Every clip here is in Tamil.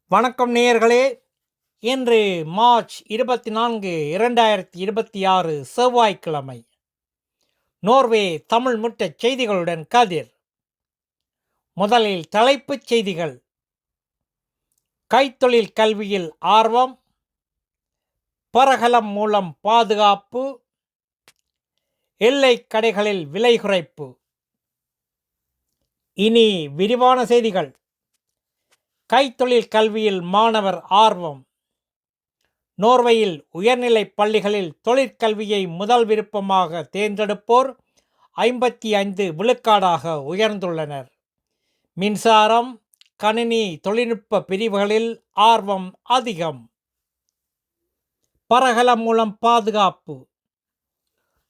வணக்கம் நேயர்களே. இன்று மார்ச் 24, 2026 செவ்வாய்க்கிழமை. நோர்வே தமிழ் முற்றச் செய்திகளுடன் கதிர். முதலில் தலைப்புச் செய்திகள். கைத்தொழில் கல்வியில் ஆர்வம், பரகலம் மூலம் பாதுகாப்பு, எல்லை கடைகளில் விலை குறைப்பு. இனி விரிவான செய்திகள். கைத்தொழில் கல்வியில் மாணவர் ஆர்வம். நோர்வேயில் உயர்நிலைப் பள்ளிகளில் தொழிற்கல்வியை முதல் விருப்பமாக தேர்ந்தெடுப்போர் 55% உயர்ந்துள்ளனர். மின்சாரம், கணினி தொழில்நுட்ப பிரிவுகளில் ஆர்வம் அதிகம். பரகலம் மூலம் பாதுகாப்பு.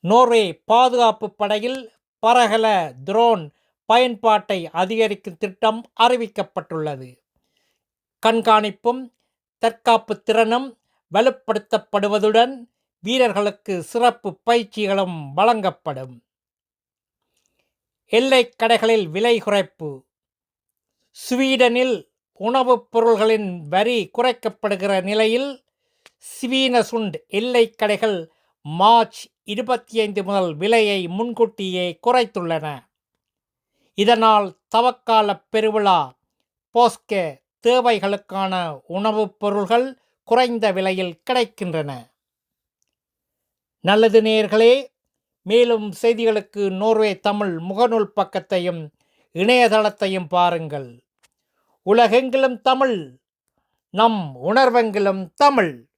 நோர்வே பாதுகாப்பு படையில் பரகல துரோன் பயன்பாட்டை அதிகரிக்கும் திட்டம் அறிவிக்கப்பட்டுள்ளது. கண்காணிப்பும் தற்காப்பு திறனும் வலுப்படுத்தப்படுவதுடன் வீரர்களுக்கு சிறப்பு பயிற்சிகளும் வழங்கப்படும். எல்லை கடைகளில் விலை குறைப்பு. ஸ்வீடனில் உணவுப் பொருள்களின் வரி குறைக்கப்படுகிற நிலையில் ஸ்வீனசுண்ட் எல்லை கடைகள் மார்ச் 25 முதல் விலையை முன்கூட்டியே குறைத்துள்ளன. இதனால் தவக்கால பெருவிழா போஸ்கே தேவைகளுக்கான உணவுப் பொருள்கள் குறைந்த விலையில் கிடைக்கின்றன. நல்லது நேயர்களே. மேலும் செய்திகளுக்கு நோர்வே தமிழ் முகநூல் பக்கத்தையும் இணையதளத்தையும் பாருங்கள். உலகெங்கிலும் தமிழ், நம் உணர்வெங்கிலும் தமிழ்.